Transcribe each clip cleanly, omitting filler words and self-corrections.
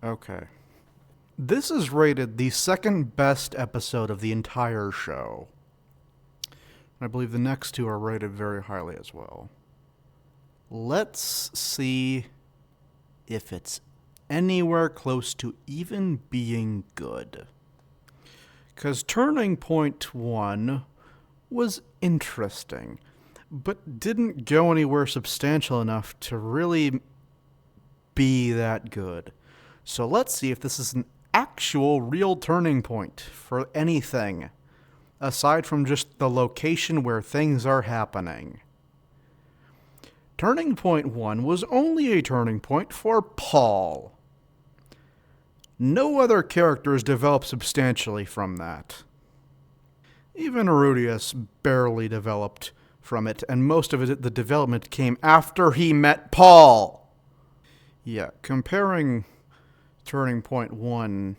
Okay. This is rated the second best episode of the entire show. I believe the next two are rated very highly as well. Let's see if it's anywhere close to even being good. Because Turning Point 1 was interesting, but didn't go anywhere substantial enough to really be that good. So let's see if this is an actual real turning point for anything, aside from just the location where things are happening. Turning Point 1 was only a turning point for Paul. No other characters developed substantially from that. Even Rudius barely developed from it, and most of it, the development came after he met Paul. Yeah, comparing Turning Point 1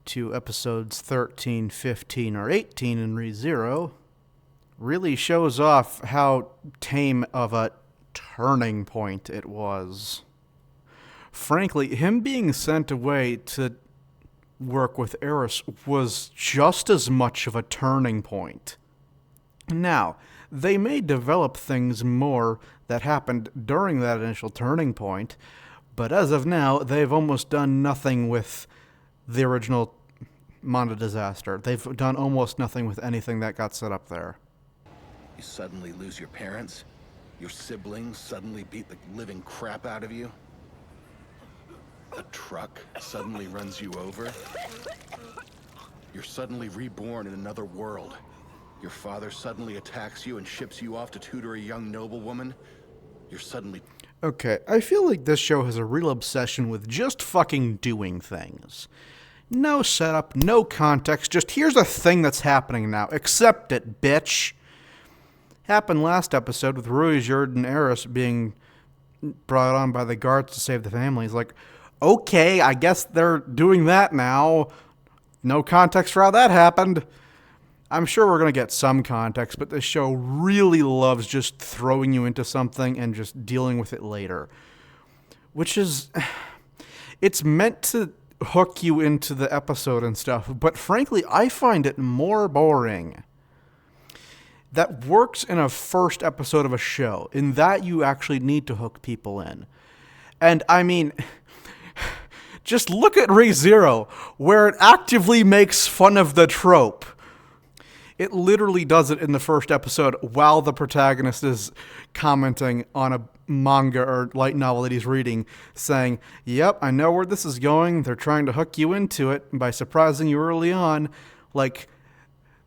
to episodes 13, 15, or 18 in ReZero really shows off how tame of a turning point it was. Frankly, him being sent away to work with Eris was just as much of a turning point. Now, they may develop things more that happened during that initial turning point, but as of now, they've almost done nothing with the original Manda disaster. They've done almost nothing with anything that got set up there. You suddenly lose your parents? Your siblings suddenly beat the living crap out of you? A truck suddenly runs you over? You're suddenly reborn in another world. Your father suddenly attacks you and ships you off to tutor a young noblewoman? You're suddenly... Okay, I feel like this show has a real obsession with just fucking doing things. No setup, no context, just here's a thing that's happening now. Accept it, bitch. Happened last episode with Rui, Jerd, and Eris being brought on by the guards to save the family. It's like, okay, I guess they're doing that now. No context for how that happened. I'm sure we're going to get some context, but this show really loves just throwing you into something and just dealing with it later. Which is... It's meant to hook you into the episode and stuff, but frankly, I find it more boring. That works in a first episode of a show. In that, you actually need to hook people in. And, I mean... Just look at ReZero, where it actively makes fun of the trope. It literally does it in the first episode while the protagonist is commenting on a manga or light novel that he's reading, saying, yep, I know where this is going. They're trying to hook you into it by surprising you early on. Like,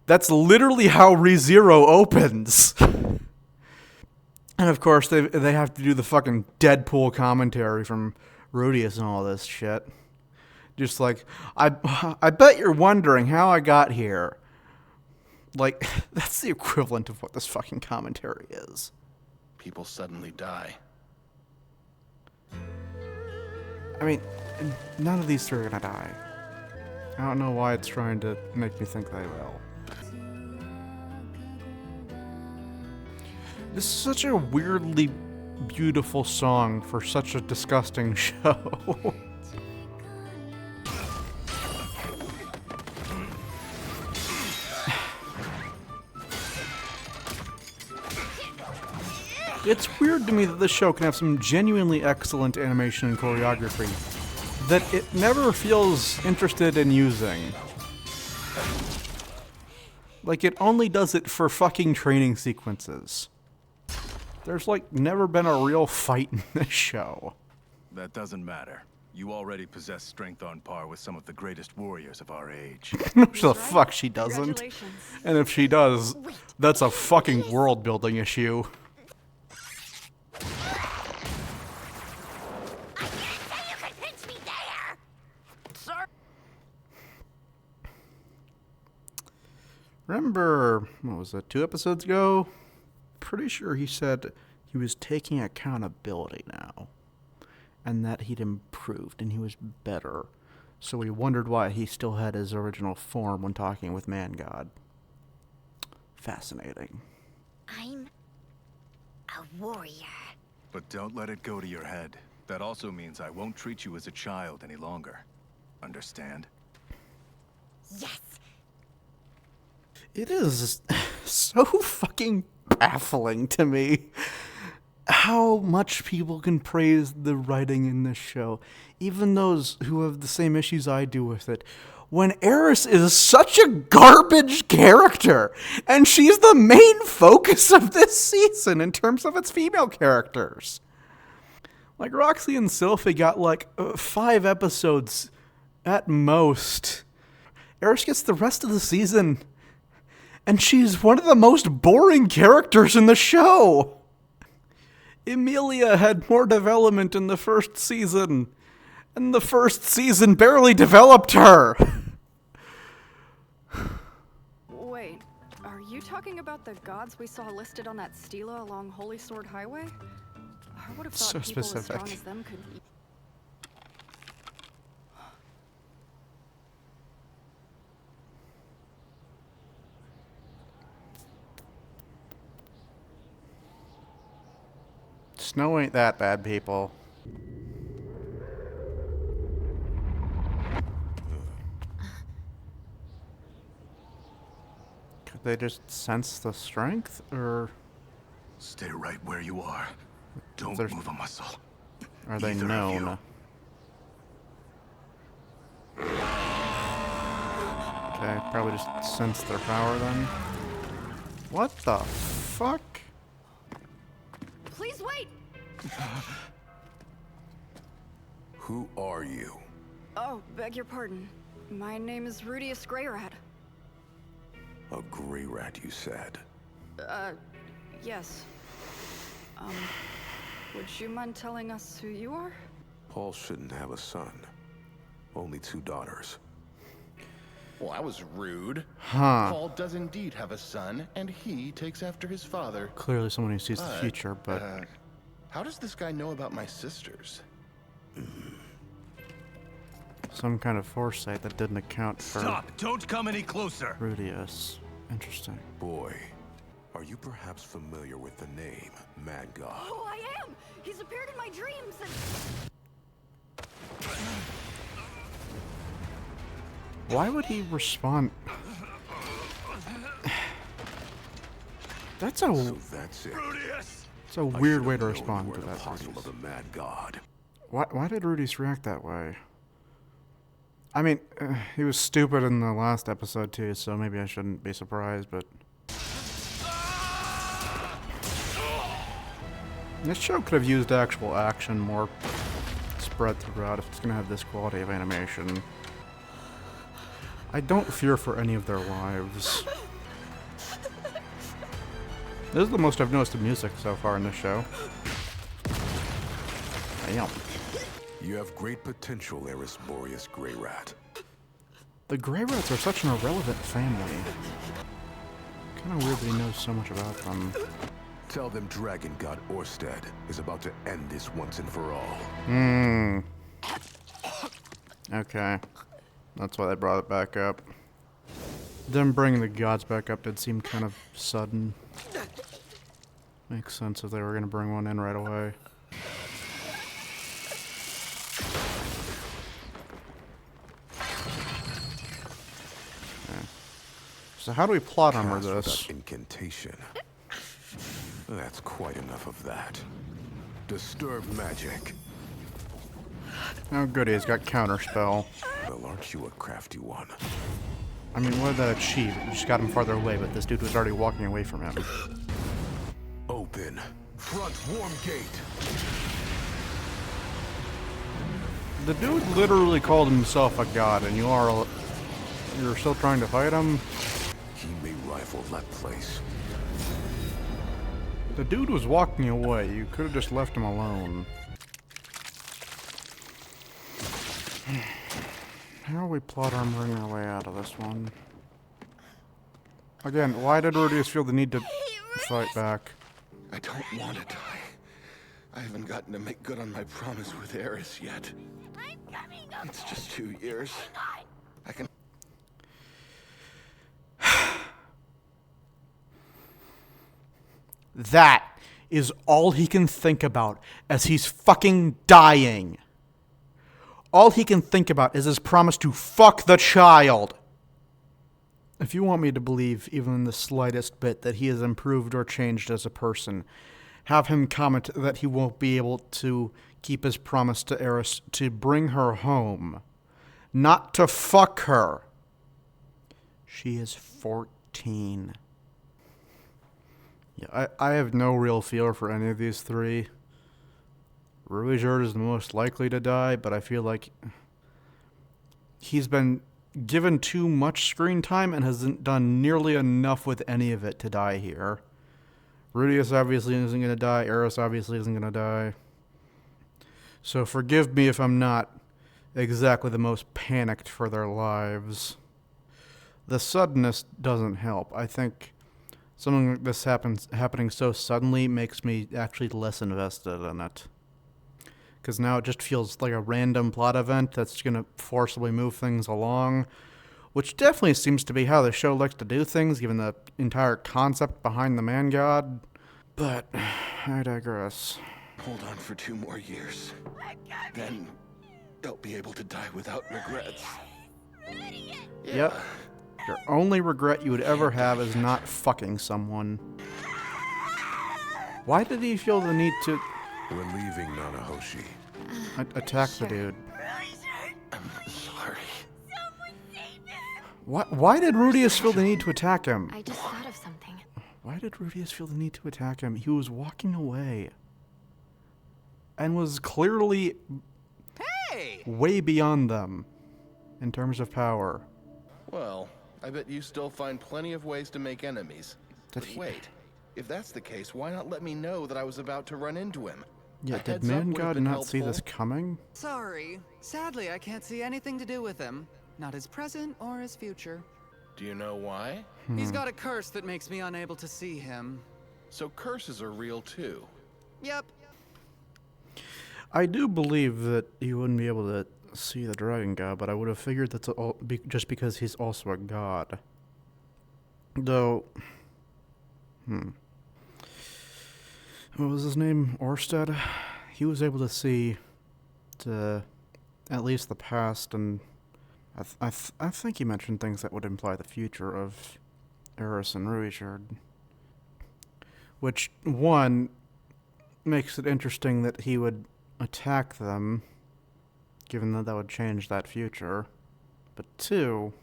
that's literally how ReZero opens. And of course, they have to do the fucking Deadpool commentary from Rudius and all this shit. Just like, I bet you're wondering how I got here. Like, that's the equivalent of what this fucking commentary is. People suddenly die. I mean, none of these three are gonna die. I don't know why it's trying to make me think they will. This is such a weirdly beautiful song for such a disgusting show. It's weird to me that this show can have some genuinely excellent animation and choreography that it never feels interested in using. Like, it only does it for fucking training sequences. There's, like, never been a real fight in this show. That doesn't matter. You already possess strength on par with some of the greatest warriors of our age. The fuck she doesn't. And if she does, that's a fucking world-building issue. Remember, what was that, 2 episodes ago? Pretty sure he said he was taking accountability now. And that he'd improved and he was better. So we wondered why he still had his original form when talking with Man God. Fascinating. I'm a warrior. But don't let it go to your head. that also means I won't treat you as a child any longer. Understand? Yes! It is so fucking baffling to me how much people can praise the writing in this show, even those who have the same issues I do with it. When Eris is such a garbage character, and she's the main focus of this season in terms of its female characters. Like, Roxy and Sylphie got like 5 episodes at most. Eris gets the rest of the season, and she's one of the most boring characters in the show. Emilia had more development in the first season, and the first season barely developed her. Wait, are you talking about the gods we saw listed on that stela along Holy Sword Highway? I would have thought So people as specific. strong as them could eat. Snow ain't that bad, people. Could they just sense the strength, or Stay right where you are. Don't There's- move a muscle. are they Either of known? you. Okay, probably just sense their power then. What the fuck? Please wait! Who are you? Oh, beg your pardon. My name is Rudius Greyrat. A gray rat, you said. Yes. Would you mind telling us who you are? Paul shouldn't have a son. Only 2 daughters. Well, that was rude. Huh. Paul does indeed have a son, and he takes after his father. Clearly someone who sees the future, but How does this guy know about my sisters? some kind of foresight that didn't account for Stop! Don't come any closer! Rudius. Interesting. Boy, are you perhaps familiar with the name Mad God? Oh, I am! He's appeared in my dreams and... Why would he respond? That's So that's it. a I weird should way have to known respond you to were an that. apostle of Rudius. the Mad God. Why did Rudius react that way? I mean, he was stupid in the last episode too, so maybe I shouldn't be surprised, but... This show could have used actual action more spread throughout if it's going to have this quality of animation. I don't fear for any of their lives. This is the most I've noticed of music so far in this show. Damn. You have great potential, Eris Boreas Grey Rat. The Grey Rats are such an irrelevant family. Kind of weird that he knows so much about them. Tell them Dragon God Orsted is about to end this once and for all. Okay. That's why they brought it back up. Them bringing the gods back up did seem kind of sudden. Makes sense if they were going to bring one in right away. Okay. So how do we plot armor Cast this? without incantation. That's quite enough of that. Disturb magic. Oh goody, he's got counterspell. Well, aren't you a crafty one? I mean, what did that achieve? It just got him farther away, but this dude was already walking away from him. Open. Front warm gate. The dude literally called himself a god, and you're still trying to fight him? He may rifle that place. The dude was walking away. You could have just left him alone. How are we plot armoring our way out of this one? Again, why did Rudius feel the need to fight back? I don't want to die. I haven't gotten to make good on my promise with Eris yet. I'm coming up. It's just 2 years. I can... That is all he can think about as he's fucking dying. All he can think about is his promise to fuck the child. If you want me to believe even the slightest bit that he has improved or changed as a person, have him comment that he won't be able to keep his promise to Eris to bring her home, not to fuck her. She is 14. Yeah, I have no real fear for any of these three. Ruijerd is the most likely to die, but I feel like he's been given too much screen time and hasn't done nearly enough with any of it to die here. Rudius obviously isn't going to die. Eris obviously isn't going to die. So forgive me if I'm not exactly the most panicked for their lives. The suddenness doesn't help. I think something like this happening so suddenly makes me actually less invested in it. Because now it just feels like a random plot event that's going to forcibly move things along, which definitely seems to be how the show likes to do things, given the entire concept behind the man god. But I digress. Hold on for 2 more years. Then they'll be able to die without regrets. Yep. Your only regret you would ever have is not fucking someone. Why did he feel the need to We're leaving Nanahoshi. attack the dude? I'm sorry. Why did Rudius feel the need to attack him? I just thought of something. Why did Rudius feel the need to attack him? He was walking away. And was clearly way beyond them in terms of power. Well, I bet you still find plenty of ways to make enemies. But wait, if that's the case, why not let me know that I was about to run into him? Yeah, A did heads up Man would have God been not see helpful. this coming? Sorry. Sadly, I can't see anything to do with him. Not his present or his future. Do you know why? He's got a curse that makes me unable to see him. So curses are real too. Yep. I do believe that he wouldn't be able to see the dragon god, but I would have figured that's just because he's also a god. Though, what was his name? Orsted? He was able to see at least the past, and I think he mentioned things that would imply the future of Eris and Ruijerd. Which, one, makes it interesting that he would attack them, given that would change that future. But two,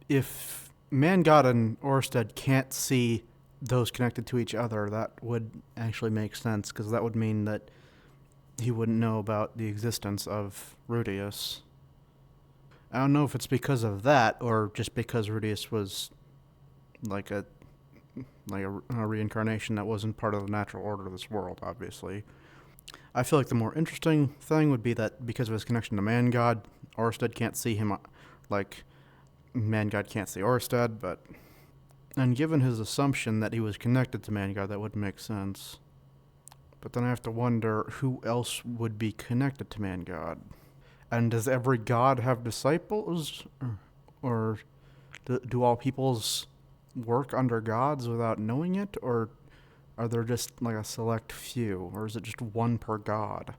if Man God and Orsted can't see those connected to each other, that would actually make sense, because that would mean that he wouldn't know about the existence of Rudius. I don't know if it's because of that, or just because Rudius was like a reincarnation that wasn't part of the natural order of this world, obviously. I feel like the more interesting thing would be that because of his connection to Man God, Orsted can't see him like Man God can't see Orsted, and given his assumption that he was connected to Man God, that would make sense. But then I have to wonder who else would be connected to Man God. And does every god have disciples? Or do all peoples work under gods without knowing it? Or are there just like a select few? Or is it just one per god?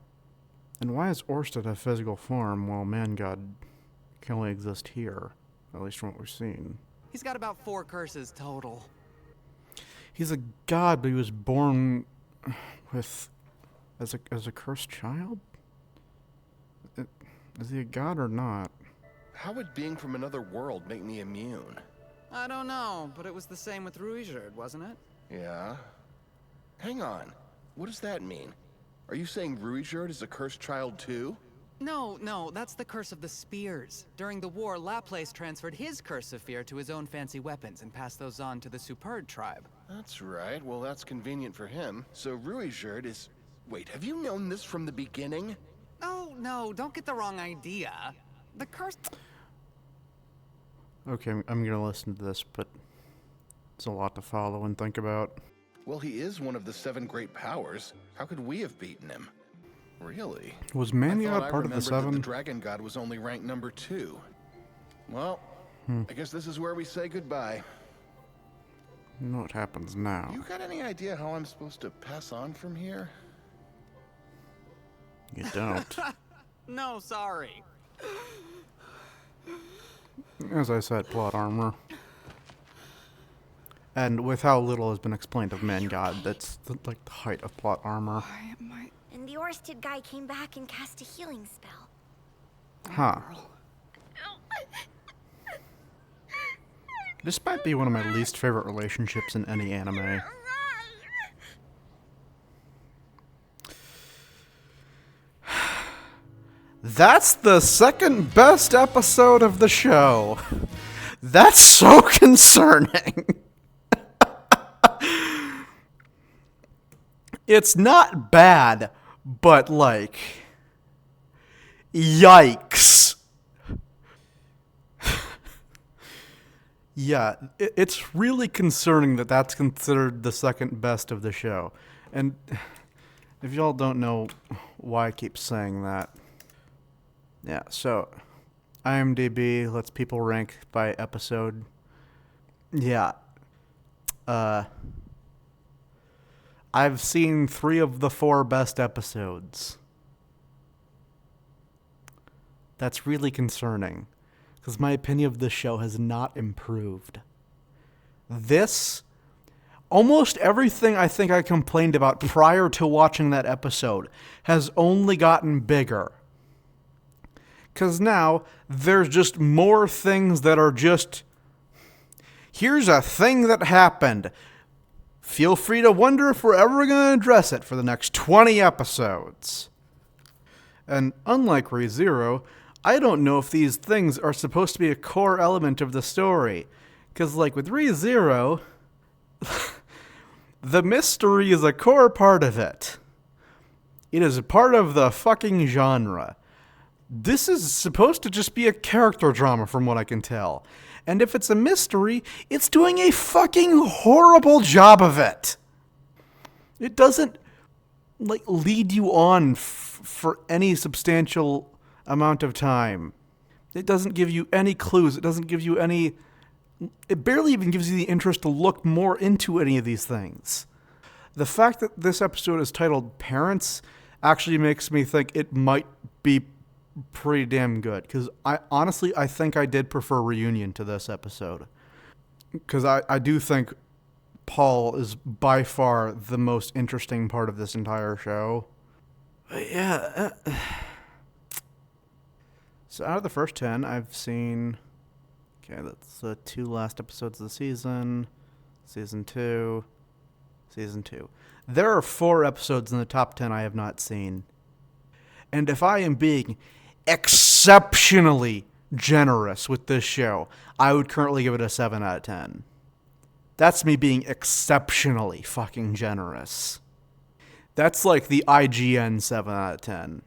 And why does Orsted have physical form while Man God can only exist here? At least from what we've seen. He's got about 4 curses total. He's a god, but he was born with as a cursed child? Is he a god or not? How would being from another world make me immune? I don't know, but it was the same with Ruijerd, wasn't it? Yeah. Hang on. What does that mean? Are you saying Ruijerd is a cursed child too? No, that's the curse of the spears. During the war, Laplace transferred his curse of fear to his own fancy weapons and passed those on to the Superb tribe. That's right. Well, that's convenient for him. So Ruijerd is... Wait, have you known this from the beginning? Oh, no, don't get the wrong idea. The curse... Okay, I'm gonna listen to this, but it's a lot to follow and think about. Well, he is one of the 7 great powers. How could we have beaten him? Really? Was Man I thought God I part of the remembered that 7? the Dragon God was only ranked number 2. Well, I guess this is where we say goodbye. You know what happens now. You got any idea how I'm supposed to pass on from here? You don't. No, sorry. As I said, plot armor. And with how little has been explained of Man God, that's like the height of plot armor. Why am I... And the Orsted guy came back and cast a healing spell. Huh. This might be one of my least favorite relationships in any anime. That's the second best episode of the show. That's so concerning. It's not bad, but like, yikes. Yeah, it's really concerning that that's considered the second best of the show. And if y'all don't know why I keep saying that. Yeah, so IMDb lets people rank by episode. Yeah. I've seen 3 of the 4 best episodes. That's really concerning, because my opinion of this show has not improved. Almost everything I think I complained about prior to watching that episode has only gotten bigger. Because now, there's just more things that are just, here's a thing that happened. Feel free to wonder if we're ever going to address it for the next 20 episodes. And unlike ReZero, I don't know if these things are supposed to be a core element of the story. Because like with ReZero, the mystery is a core part of it. It is a part of the fucking genre. This is supposed to just be a character drama from what I can tell. And if it's a mystery, it's doing a fucking horrible job of it. It doesn't, like, lead you on for any substantial amount of time. It doesn't give you any clues. It doesn't give you any... It barely even gives you the interest to look more into any of these things. The fact that this episode is titled Parents actually makes me think it might be pretty damn good, because I think I did prefer Reunion to this episode, because I do think Paul is by far the most interesting part of this entire show. But yeah, so out of the first 10 I've seen, okay, that's the 2 last episodes of the season 2. There are 4 episodes in the top 10 I have not seen, and if I am being exceptionally generous with this show, I would currently give it a 7 out of 10. That's me being exceptionally fucking generous. That's like the IGN 7 out of 10.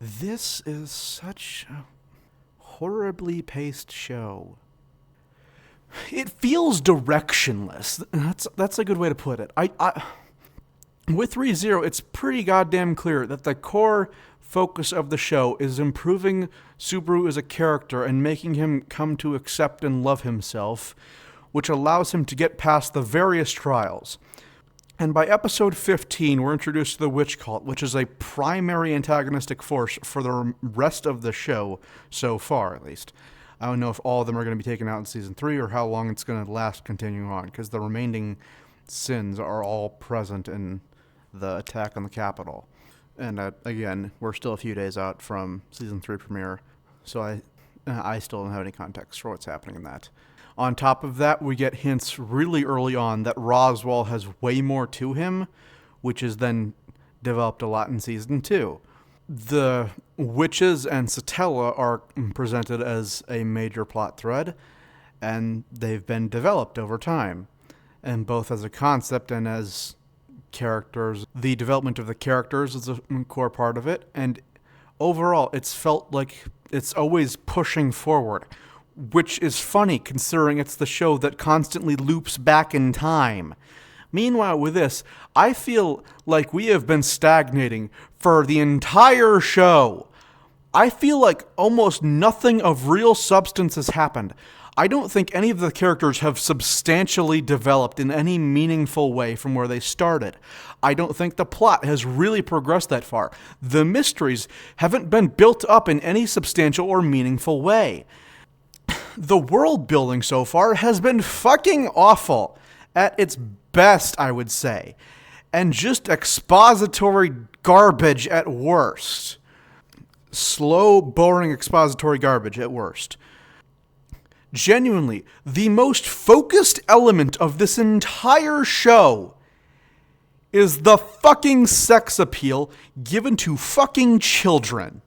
This is such a horribly paced show. It feels directionless. That's a good way to put it. With ReZero, it's pretty goddamn clear that the core focus of the show is improving Subaru as a character and making him come to accept and love himself, which allows him to get past the various trials. And by episode 15, we're introduced to the Witch Cult, which is a primary antagonistic force for the rest of the show, so far at least. I don't know if all of them are going to be taken out in season 3 or how long it's going to last continuing on, because the remaining sins are all present in the attack on the Capitol. And again, we're still a few days out from season 3 premiere, so I still don't have any context for what's happening in that. On top of that, we get hints really early on that Roswaal has way more to him, which is then developed a lot in season 2. The witches and Satella are presented as a major plot thread, and they've been developed over time, and both as a concept and as characters. The development of the characters is a core part of it, and overall it's felt like it's always pushing forward, which is funny considering it's the show that constantly loops back in time. Meanwhile, with this, I feel like we have been stagnating for the entire show. I feel like almost nothing of real substance has happened. I don't think any of the characters have substantially developed in any meaningful way from where they started. I don't think the plot has really progressed that far. The mysteries haven't been built up in any substantial or meaningful way. The world building so far has been fucking awful. At its best, I would say. And just expository garbage at worst. Slow, boring expository garbage at worst. Genuinely, the most focused element of this entire show is the fucking sex appeal given to fucking children.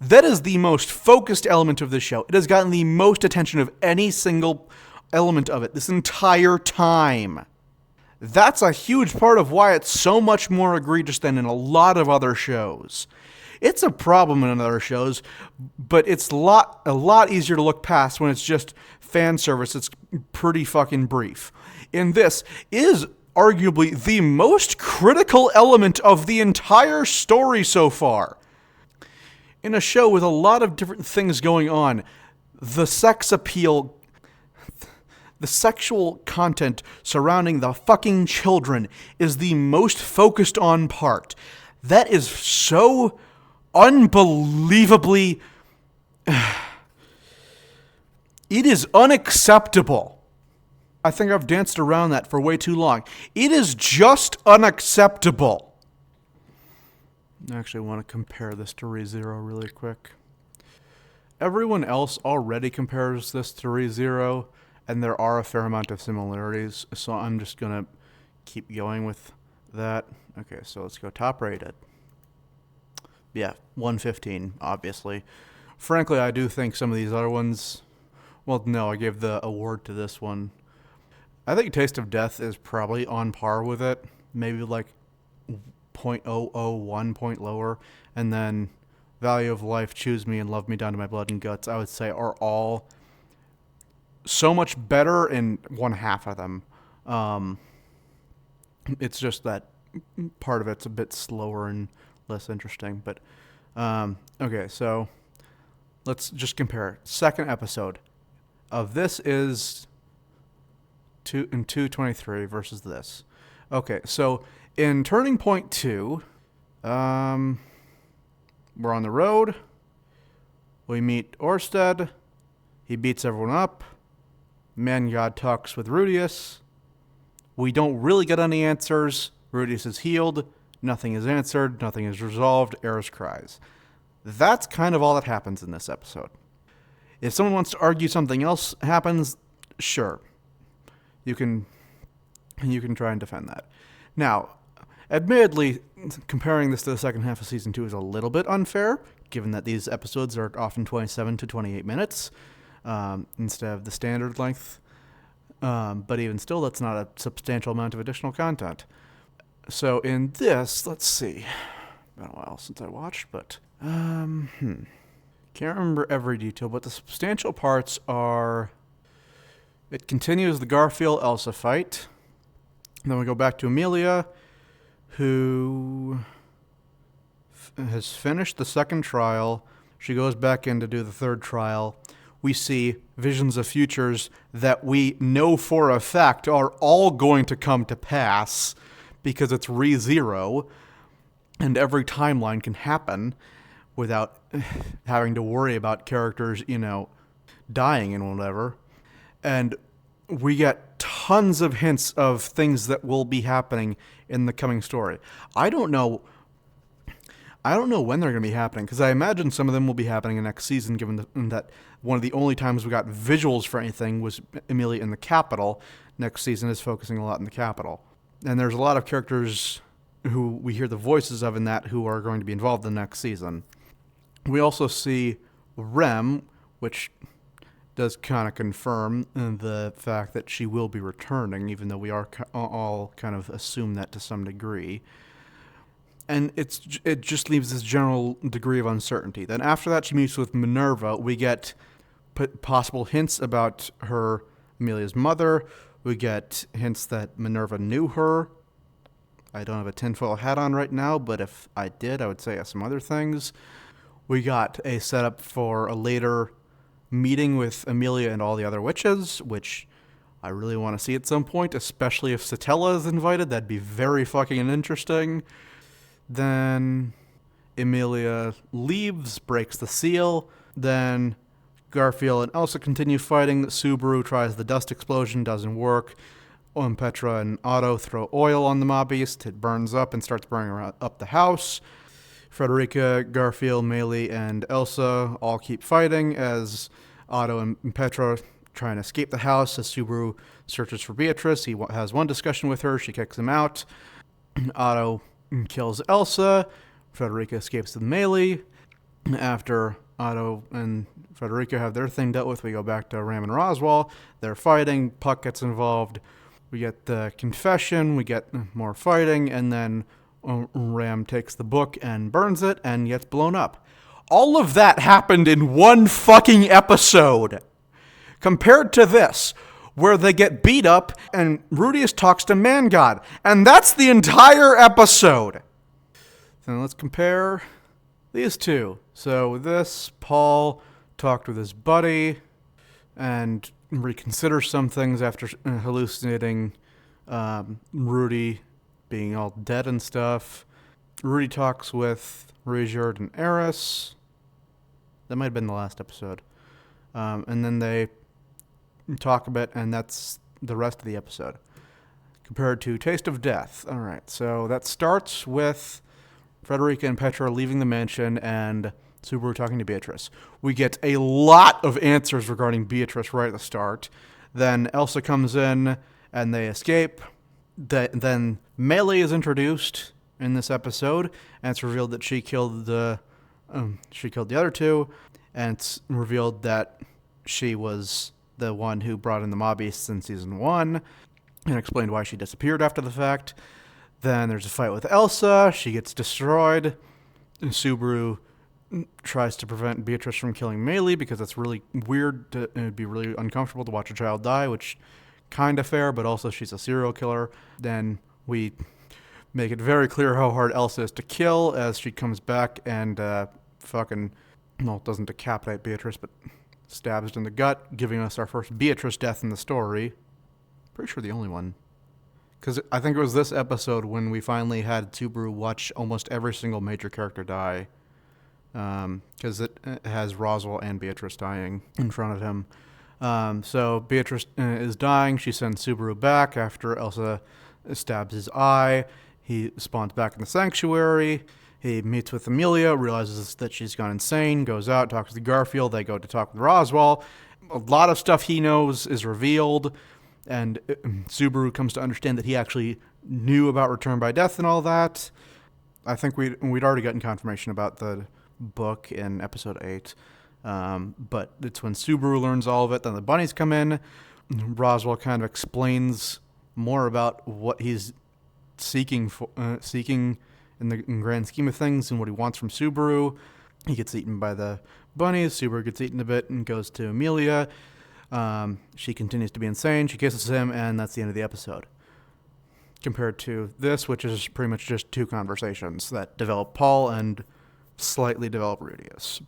That is the most focused element of the show. It has gotten the most attention of any single element of it this entire time. That's a huge part of why it's so much more egregious than in a lot of other shows. It's a problem in other shows, but it's a lot easier to look past when it's just fan service. It's pretty fucking brief. In this is arguably the most critical element of the entire story so far. In a show with a lot of different things going on, the sex appeal, the sexual content surrounding the fucking children is the most focused on part. That is so unbelievably... It is unacceptable. I think I've danced around that for way too long. It is just unacceptable. I actually want to compare this to ReZero really quick. Everyone else already compares this to ReZero, and there are a fair amount of similarities, so I'm just going to keep going with that. Okay, so let's go top rated. Yeah, 115, obviously. Frankly, I do think some of these other ones... Well, no, I gave the award to this one. I think Taste of Death is probably on par with it. Maybe like 0.001 point lower. And then Value of Life, Choose Me, and Love Me Down to My Blood and Guts, I would say, are all so much better in one half of them. It's just that part of it's a bit slower and less interesting. But, okay, so let's just compare. Second episode of this is 223 versus this. Okay, so in Turning Point 2, we're on the road. We meet Orsted. He beats everyone up. Man God talks with Rudius. We don't really get any answers. Rudius is healed. Nothing is answered. Nothing is resolved. Eris cries. That's kind of all that happens in this episode. If someone wants to argue something else happens, sure. You can try and defend that. Now, admittedly, comparing this to the second half of Season 2 is a little bit unfair, given that these episodes are often 27 to 28 minutes instead of the standard length. But even still, that's not a substantial amount of additional content. So in this, let's see. Been a while since I watched, but... Can't remember every detail, but the substantial parts are... It continues the Garfield-Elsa fight. And then we go back to Amelia, who has finished the second trial. She goes back in to do the third trial. We see visions of futures that we know for a fact are all going to come to pass because it's ReZero, and every timeline can happen without having to worry about characters, dying and whatever. And we get tons of hints of things that will be happening in the coming story. I don't know when they're going to be happening, because I imagine some of them will be happening in next season, given that one of the only times we got visuals for anything was Amelia in the Capitol. Next season is focusing a lot in the Capitol. And there's a lot of characters who we hear the voices of in that who are going to be involved in the next season. We also see Rem, which does kind of confirm the fact that she will be returning, even though we are all kind of assume that to some degree. And it just leaves this general degree of uncertainty. Then after that, she meets with Minerva. We get possible hints about Amelia's mother. We get hints that Minerva knew her. I don't have a tinfoil hat on right now, but if I did, I would say some other things. We got a setup for a later meeting with Amelia and all the other witches, which I really want to see at some point, especially if Satella is invited. That'd be very fucking interesting. Then Amelia leaves, breaks the seal. Then Garfield and Elsa continue fighting. Subaru tries the dust explosion, doesn't work. Petra and Otto throw oil on the mob beast. It burns up and starts burning up the house. Frederica, Garfield, Melee, and Elsa all keep fighting as Otto and Petra try and escape the house. As Subaru searches for Beatrice, he has one discussion with her. She kicks him out. Otto kills Elsa. Frederica escapes with Melee. After Otto and Frederica have their thing dealt with, we go back to Ram and Roswell. They're fighting. Puck gets involved. We get the confession. We get more fighting. And then Ram takes the book and burns it and gets blown up. All of that happened in one fucking episode. Compared to this, where they get beat up and Rudius talks to Man God. And that's the entire episode. So let's compare these two. So with this, Paul talked with his buddy and reconsider some things after hallucinating Rudy being all dead and stuff. Rudy talks with Ruijerd and Eris. That might have been the last episode. And then they talk a bit, and that's the rest of the episode. Compared to Taste of Death. All right, so that starts with Frederica and Petra leaving the mansion and Subaru talking to Beatrice. We get a lot of answers regarding Beatrice right at the start. Then Elsa comes in and they escape. Then Melee is introduced in this episode, and it's revealed that she killed the other two, and it's revealed that she was the one who brought in the mob beasts in season 1, and explained why she disappeared after the fact. Then there's a fight with Elsa. She gets destroyed. And Subaru tries to prevent Beatrice from killing Melee because it's really weird. It'd be really uncomfortable to watch a child die, which kind of fair, but also she's a serial killer. Then we make it very clear how hard Elsa is to kill as she comes back and doesn't decapitate Beatrice, but stabs in the gut, giving us our first Beatrice death in the story. Pretty sure the only one. Because I think it was this episode when we finally had Subaru watch almost every single major character die. Because it has Roswell and Beatrice dying in front of him. So Beatrice is dying. She sends Subaru back after Elsa stabs his eye. He spawns back in the sanctuary. He meets with Amelia, realizes that she's gone insane, goes out, talks to Garfield. They go to talk with Roswell. A lot of stuff he knows is revealed. And Subaru comes to understand that he actually knew about Return by Death and all that. I think we'd already gotten confirmation about the book in episode 8. But it's when Subaru learns all of it, then the bunnies come in. Roswell kind of explains more about what he's seeking in the grand scheme of things and what he wants from Subaru. He gets eaten by the bunnies. Subaru gets eaten a bit and goes to Amelia. She continues to be insane. She kisses him, and that's the end of the episode. Compared to this, which is pretty much just 2 conversations that develop Paul and slightly develop Rudius.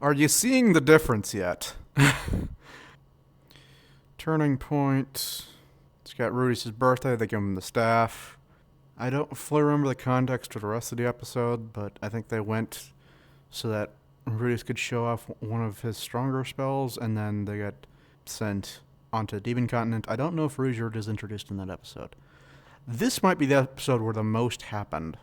Are you seeing the difference yet? Turning point. It's got Rudius' birthday. They give him the staff. I don't fully remember the context for the rest of the episode, but I think they went so that Rudius could show off one of his stronger spells, and then they got sent onto Demon Continent. I don't know if Ruijerd is introduced in that episode. This might be the episode where the most happened,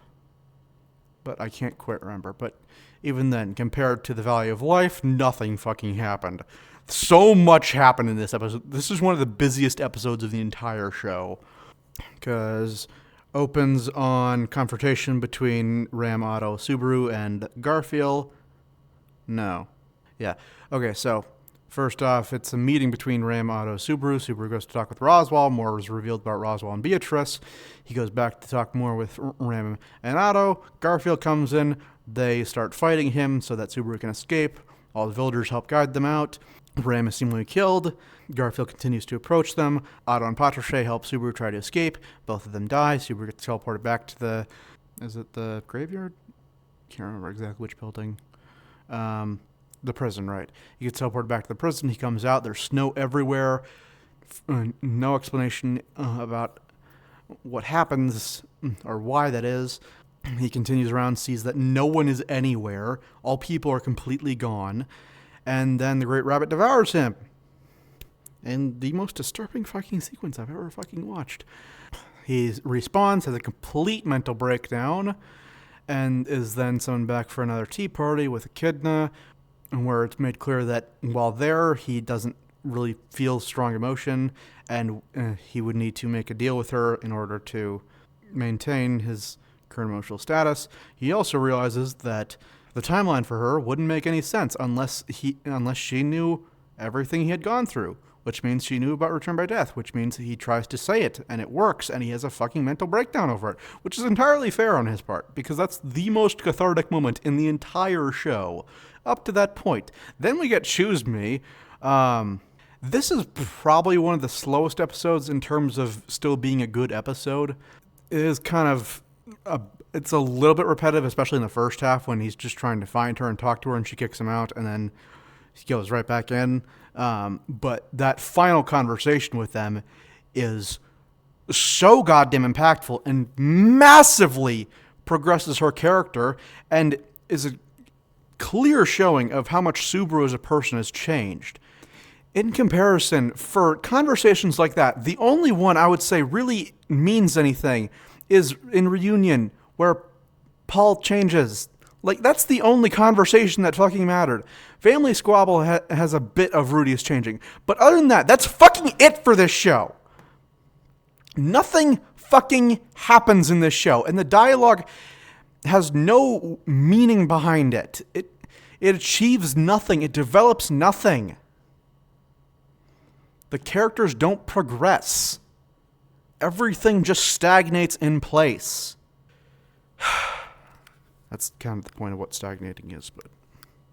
but I can't quite remember. But even then, compared to the Valley of Life, nothing fucking happened. So much happened in this episode. This is one of the busiest episodes of the entire show, because opens on confrontation between Ram, Otto, Subaru, and Garfield. No. Yeah. Okay, so first off, it's a meeting between Ram, Otto, Subaru. Subaru goes to talk with Roswell. More is revealed about Roswell and Beatrice. He goes back to talk more with Ram and Otto. Garfield comes in. They start fighting him so that Subaru can escape. All the villagers help guide them out. Ram is seemingly killed. Garfield continues to approach them. Otto and Patricia help Subaru try to escape. Both of them die. Subaru gets teleported back to the graveyard? Can't remember exactly which building. The prison, right? He gets teleported back to the prison. He comes out. There's snow everywhere. No explanation about what happens or why that is. He continues around, sees that no one is anywhere. All people are completely gone. And then the Great Rabbit devours him. And the most disturbing fucking sequence I've ever fucking watched. He respawns, has a complete mental breakdown, and is then summoned back for another tea party with Echidna, where it's made clear that while there, he doesn't really feel strong emotion, and he would need to make a deal with her in order to maintain his current emotional status. He also realizes that the timeline for her wouldn't make any sense unless she knew everything he had gone through, which means she knew about Return by Death, which means he tries to say it, and it works, and he has a fucking mental breakdown over it, which is entirely fair on his part, because that's the most cathartic moment in the entire show, up to that point. Then we get Choose Me. This is probably one of the slowest episodes in terms of still being a good episode. It is kind of... it's a little bit repetitive, especially in the first half when he's just trying to find her and talk to her and she kicks him out and then he goes right back in. But that final conversation with them is so goddamn impactful and massively progresses her character and is a clear showing of how much Subaru as a person has changed. In comparison, for conversations like that, the only one I would say really means anything is in Reunion, where Paul changes. Like, that's the only conversation that fucking mattered. Family Squabble has a bit of Rudy's changing. But other than that, that's fucking it for this show. Nothing fucking happens in this show. And the dialogue has no meaning behind it. It achieves nothing. It develops nothing. The characters don't progress. Everything just stagnates in place. That's kind of the point of what stagnating is, but...